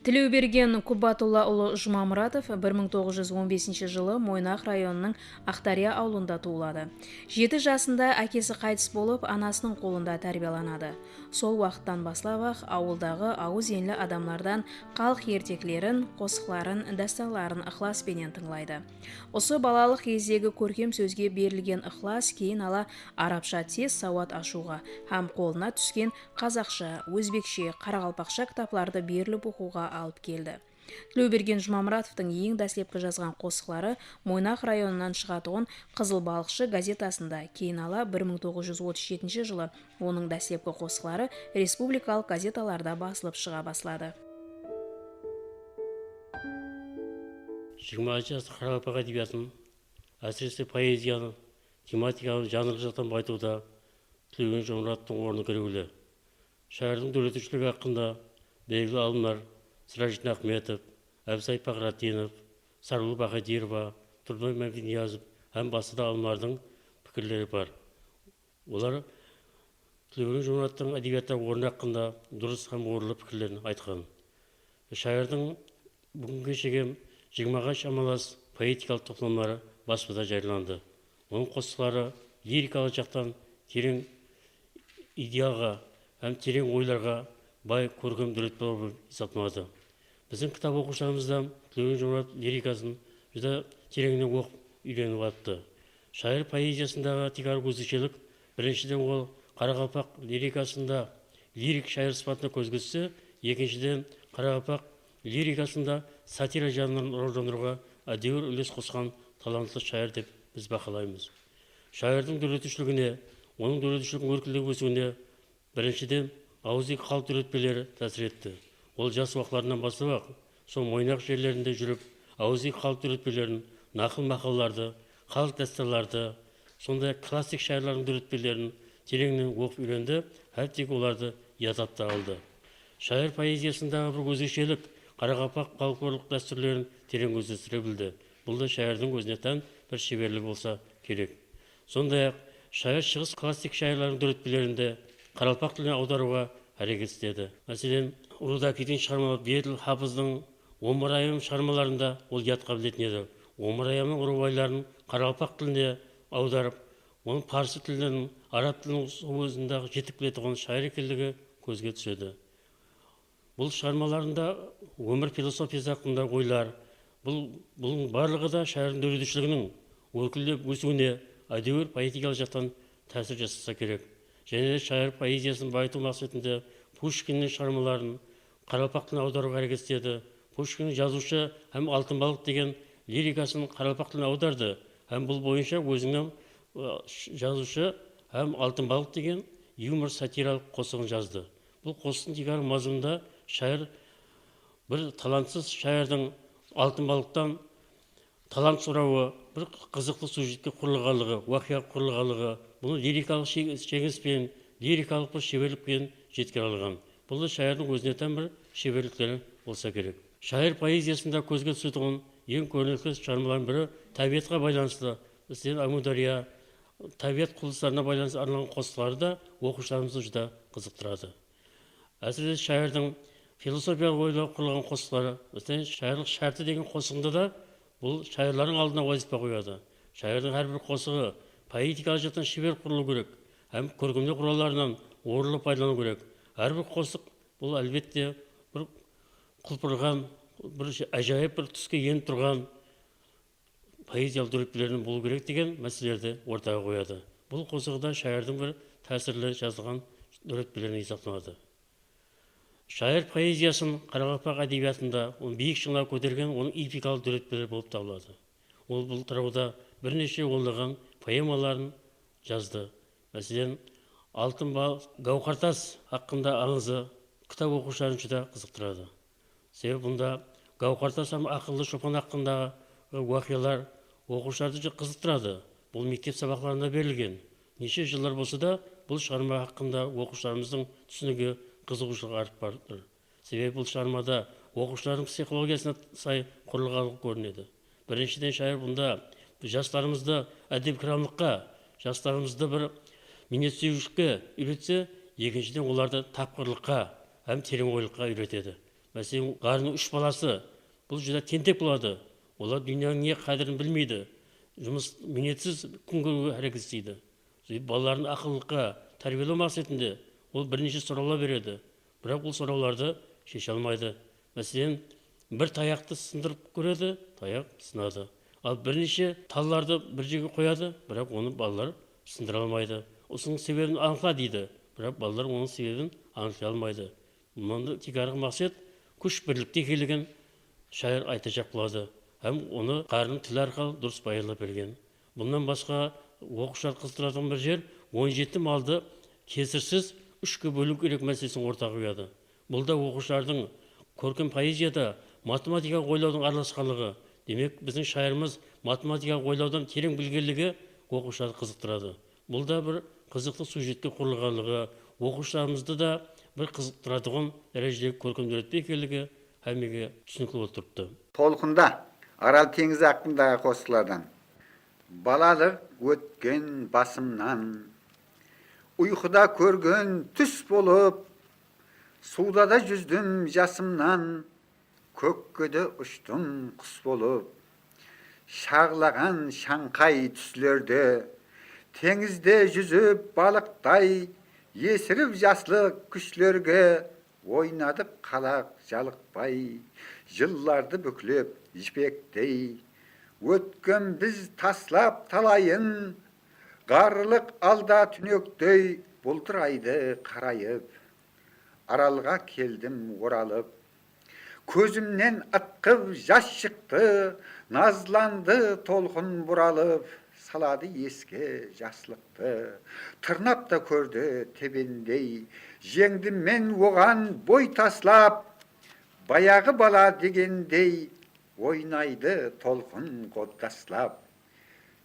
Тілеуберген Кубатуллаұлы Жұмамұратов 1915 жылы Мойнақ районының Ақтария ауылында туылады. 7 жасында әкесі қайтыс болып, анасының қолында тәрбиеланады. Сол уақыттан бастап ауылдағы ауыз енлі адамдардан халық ертеклерін, қосықларын, дасталарын ықыласпенен тыңлайды. Осы балалық кездегі көркем сөзге берілген ықылас кейін ала арабша тез сауат ашуға һәм қолына түскен қазақша, өзбекше, қарақалпақша кітапларды беріліп оқуға алып келді. Тілеуберген Жұмамұратовтың ең дәслепкі жазған қосықлары Мойнақ районынан шығатұғын Қызыл балықшы газетасында, кейін ала 1937 жылы оның дәслепкі қосықлары республикалық газеталарда басылып шыға басылады. 20 жас қарақалпақ әдебиетін, әсіресе поэзияны, тематиканы жанрлық жақтан байтуда Тілеуберген Жұмамұратовтың орны кіргілі. Шайырдың дөретушілігі хақында белгілі ғалымдар Сиражиддин Ахметов, Әбсай Пақратинов, Сарбұл Бақадирова, Тұрдой Мәмедниязов һәм басқа да ғалымдардың пікірлері бар. Олар Тілеуберген Жұмамұратовтың әдебиеттегі орны хақында дұрыс һәм орынды пікірлерін айтқан. Шайырдың бүгінгі кешегі 20-ға шамалас поэтикалық топтамалары баспада жарияланды. Оның қосықлары лирикалық жақтан терең идеяға һәм терең ойларға бай көркем дөрет болып есепталады. Біздің кітап оқушыларымызда Тілеуберген Жұмамұратов лирикасын жүзі тереңнен оқып үйреніп алыпты. Шайыр поэзиясындағы тегар өзгешелік біріншіден ол қарақалпақ лирикасында лирик шайыр сипатына көз түссе, екіншіден қарақалпақ лирикасында сатира жанрын ролдандыруға әдеуір үлес қосқан талантлы шайыр деп біз бақылаймыз. Шайырдың дөретушілігіне, оның дөретушілігінің өркілдеп өсуіне біріншіден ауызекі халық дөретпелері тәсір етті. Ол жас уақытларынан бастап сол Мойнақ жерлерінде жүріп, ауызекі халық дөретпелерін, нақыл мақалларды, халық дастарларды, сондай классик шайырлардың дөретпелерін тереңнен оқып үйренді, әттек оларды ятапта алды. Шайыр поэзиясындағы бір өзгешелік қарақалпақ фольклорлық дәстүрлерін терең өздестіре білді. Бұл да шайырдың өзіне тән бір шеберлігі болса керек. Сондай-ақ шайыр шығыс классик шайырлардың дөретпелерінде қарақалпақ тіліне аударуға әрекет істеді. Мәселен, Урудакидің шығармалары Беділ Хафыздың Омар-айым шығармаларында ол ятқа білетін еді. Омар-айымның рубайларын қарақалпақ тіліне аударып, оның парсы тілінің, араб тілінің өзіндегі жетік білетіған шайыр екендігі көзге түседі. Бұл шығармаларында өмір философиясы хақында ойлар, бұның барлығы да шайырдың дөретушілігінің өркілдеп өсуіне әдеуір поэтикалық жақтан тәсір жасаса керек. Және де шайыр поэзиясын байыту мақсатында Пушкиннің шығармаларын қарақалпақ тіліне аударуға әрекет істеді. Пушкин жазушы һәм алтын балық деген лирикасын қарақалпақ тіліне аударды. Һәм бұл бойынша өзінің жазушы һәм алтын балық деген юмор сатиралық қосығын жазды. Бұл қосықтың тегар мазмұнында шайыр бір талантсыз шайырдың алтын балықтан талант сұрауы, бір қызықты сюжетке құрылғанлығы, уақиға құрылғанлығы, бұны лирикалық шеңіспен, лирикалық бір шеберлікпен жеткіре алған. Бұл да шайырдың өзіне тән бір шеберліктері болса керек. Шайыр поэзиясында көзге түсетін ең көрнекті шығармалардың бірі табиғатқа байланысты, мәселен Әмудария, табиғат құбылыстарына байланысты арналған қосықлары да оқушыларымызды жүдә қызықтырады. Әсіресе шайырдың философиялық ойлау құрылған қосықлары, мәселен шайырлық шарты деген қосығында да бұл шайырлардың алдына вазифа қояды. Шайырдың әрбір қосығы поэтикалық жақтан шебер құрылу керек, һәм көркемдік құралдарынан орынды пайдалану керек. Әрбір қосық бұл әлбетте бір құлпырған, бір әжайып бір түске еніп тұрған поэзиялық дөретпелерінің болу керек деген мәселелерді ортаға қояды. Бұл қосығында шайырдың бір тәсірлі жазылған дөретпелеріне есепталады. Шайыр поэзиясын қарақалпақ әдебиетінде биік шыңға көтерген оның эпикалық дөретпелері болып табылады. Ол бұл тұрауда бірнеше ондаған поэмаларын жазды. Мәселен, алтын балық, Гауһартас хақында аңызы кітап оқушыларын жүдә қызықтырады. Себебі бұнда Гауһартас һәм ақылды шопан хақындағы уақиғалар оқушыларды қызықтырады. Бұл мектеп сабақтарында берілген. Неше жылдар болса да бұл шығарма хақында оқушыларымыздың түсінігі қызығушылық артып барды. Себебі бұл шығармада оқушылардың психологиясына сай құрылғаны көрінеді. Біріншіден шайыр бұнда жастарымызды әдеп-кірамлыққа, жастарымызды бір минет-сүйгіштікке үйретсе, екіншіден оларды тапқырлыққа һәм терең ойлыққа үйретеді. Мәселен, ғарының 3 баласы бұл жүзі тентек болады. Олар дүнияның не қадірін білмейді. Жұмыс минетсіз күн көруге әрекет істейді. Балаларын ақыллыққа тәрбиелеу мақсатында ол бірнеше сұраулар береді. Бірақ бұл сұрауларды шеше алмайды. Мәселен, бір таяқты сындырып көреді, таяқ сынады. Ал бірнеше талларды бір жерге қояды, бірақ оны балалар сындыра алмайды. Осының себебін анықла дейді, бірақ балалар оның себебін анықтай алмайды. Мұнда тек арғы мақсат күш бірлікте келген шайыр айтacak болады. Һәм оны қарының тіл арқылы дұрыс баяндап берген. Бұндан басқа оқушылар қызықтыратын бір жер 17 малды кесірсіз 3-ке бөлу керек мәселесін ортаға қояды. Бұл да оқушылардың көркем поэзияда математикалық ойлаудың араласқанлығы. Демек, біздің шайырымыз математикалық ойлаудан терең білгенлігі оқушыларды қызықтырады. Бұл да бір қызықты сюжетке құрылғанлығы, оқушыларымызды да бір қызықтыратұғын дәрежедегі көркемділікте екенлігі әмеге түсінікті болып тұрыпты. Толқында Арал теңізі hakkınдағы қосылардан. Балалық өткен басымнан, ұйқыда көрген түс болып, суда да жүздім жасымнан, көккеде ұштым құс болып. Шағылаған шаңқай түслерде, теңізде жүзіп балықтай, есіріп жаслық күшлерге, ойнадық қалақ жалықпай, жылларды бүклеп жіпектей. Өткен біз таслап талайын, ғарылық алда түнектей, бұлдырайды қарайып. Аралға келдім оралып, көзімнен ытқып жас шықты, назланды толқын бұралып, салады еске жаслықты. Тырнап та көрді тебендей, жеңдім мен оған бой таслап, баяғы бала дегендей, ойнайды толқын қоддаслап.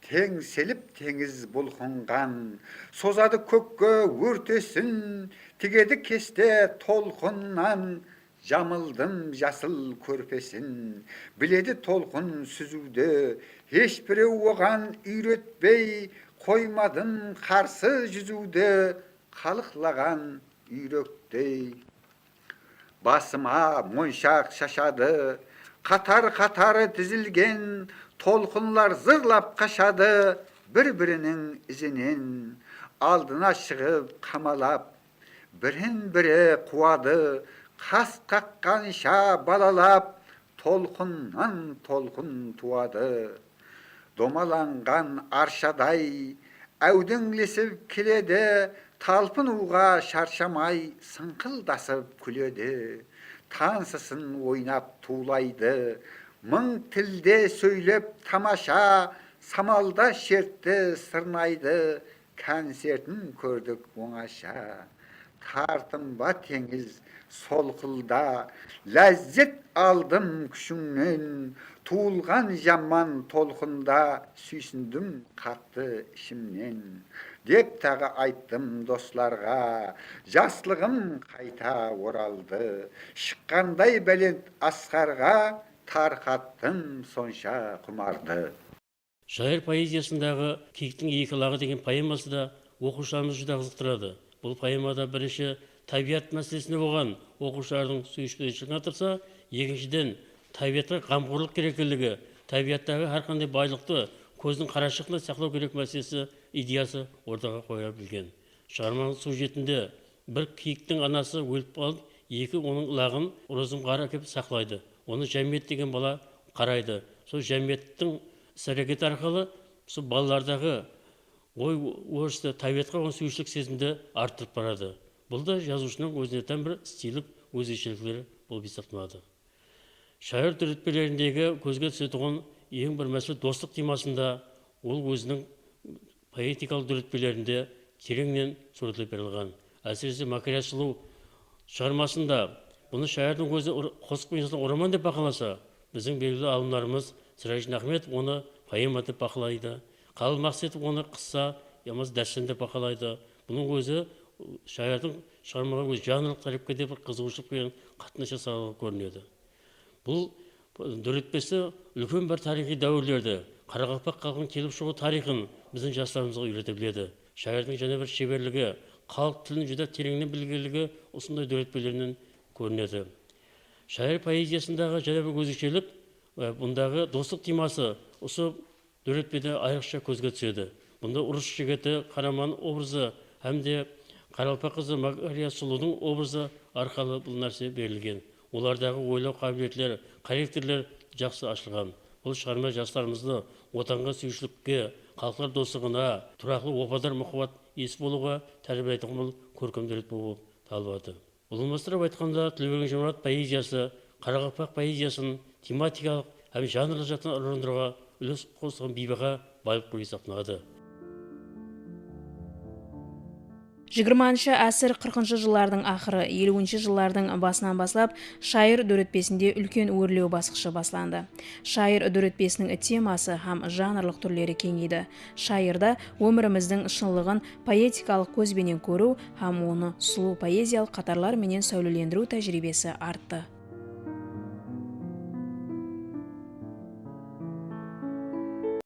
Теңселіп теңіз бұлқынған, созады көкке өртесін, тігеді кесте толқыннан, жамылдым жасыл көрпесін. Біледі толқын сүзуді, ешбірі оған үйретпей, қоймадым қарсы жүзуді, қалықлаған үйректей. Басыма моншақ шашады, қатар-қатары тізілген, толқынлар зырлап қашады, бір-бірінің ізінен. Алдына шығып қамалап, бірін-бірі қуады, қас қаққанша балалап, толқыннан толқын туады. Домаланған аршадай, әудіңлесіп келеді, талпынуға шаршамай, сыңқылдасып күледі. Тансысын ойнап тулайды, мың тілде сөйлеп тамаша, самалда шертті сырнайды, концертін көрдік оңаша. Тартынба теңіз солқылда, ләззет алдым күшіңнен, туылған жаман толқында, сүйсіндім қатты ішімнен. Деп тағы айттым достарға, жаслығым қайта оралды, шыққандай бәлент асқарға, тарқаттым сонша құмарды. Шайыр поэзиясындағы Киіктің екі лағы деген поэмасы да оқушыларымыз жүзі қызықтырады. Бұл поэмада бірінші табиғат мәселесіне болған оқушылардың сүйіспеншілігін атырса, екіншіден табиғатқа қамқорлық керектілігі, табиғаттағы әрқандай байлықты көздің қарашығында сақтау керек мәселесі идеясы ортаға қоя білген. Шығарманың сюжетінде бір киіктің анасы өліп қалып, екі оның лағын розымғар әкеп сақлайды. Оны Жәмет деген бала қарайды. Сол Жәметтің іс-әрекеті арқылы сол балалардағы ой-өрісті табиғатқа оның сүйіншілік сезімді арттырып барады. Бұл да жазушының өзіне тән бір стилік өзгешеліктері болып есептеледі. Шайыр дүртпелеріндегі көзге түсетін ең бір мәселе достық темасында ол өзінің поэтикалық дүртпелерінде тереңнен суреттеліп берілген. Әсіресе Макария сұлу шығармасында бұны шайырдың өзі қосып қойған роман деп бақыласа, біздің белгілі ғалымдарымыз Сиражин Ахмет оны поэма деп бақылайды. Қалыл Мақсетов оны қысса, ямас дәстүр деп бақылайды. Бұның өзі шайырдың шығармаға өз жанрлық тарихқа деп бір қызығушылық пен қатынаса салып көрінеді. Бұл дүртпесі үлкен бір тарихи дәуірлерді, Қарақалпақ халқының келіп шығу тарихын біздің жастарымызға үйрете біледі. Шайырдың және бір шеберлігі, халық тілін жүзі тереңнен білгенлігі осындай дүртпелерінен көрінеді. Шайыр поэзиясындағы және бір өзгешелік бұндағы достық темасы осы дөрекпеде айрықша көзге түседі. Бұнда ұрыс жігіті Қараман образы әмде Қаралпақ қызы Мария Сұлудың образы арқылы бұл нәрсе берілген. Олардағы ойлау қабілетлер, характерлер жақсы ашылған. Бұл шығарма жастарымызды отанға сүйушілікке, халықтар достығына, тұрақлы опадар мұхаббат ес болуға тәрбиелейтін бұл көркемдік болып табылады. Ұлымастырып айтқанда Тілеуберген Жұмамұрат поэзиясы Қарақалпақ поэзиясын тематикалық һәм жанрлық жақтан ырғындыруға үлес қосқан бейбақа байлық болып есептеледі. 20-ші әсір 40-ші жылдардың ақыры, 50-ші жылдардың басынан бастап шайыр дөретпесінде үлкен өрлеу басқышы басланды. Шайыр дөретпесінің темасы һәм жанрлық түрлері кеңейді. Шайырда өміріміздің шынлығын поэтикалық көзбенен көру һәм оны сұлу поэзиялық қатарлар менен сәулелендіру тәжірибесі артты.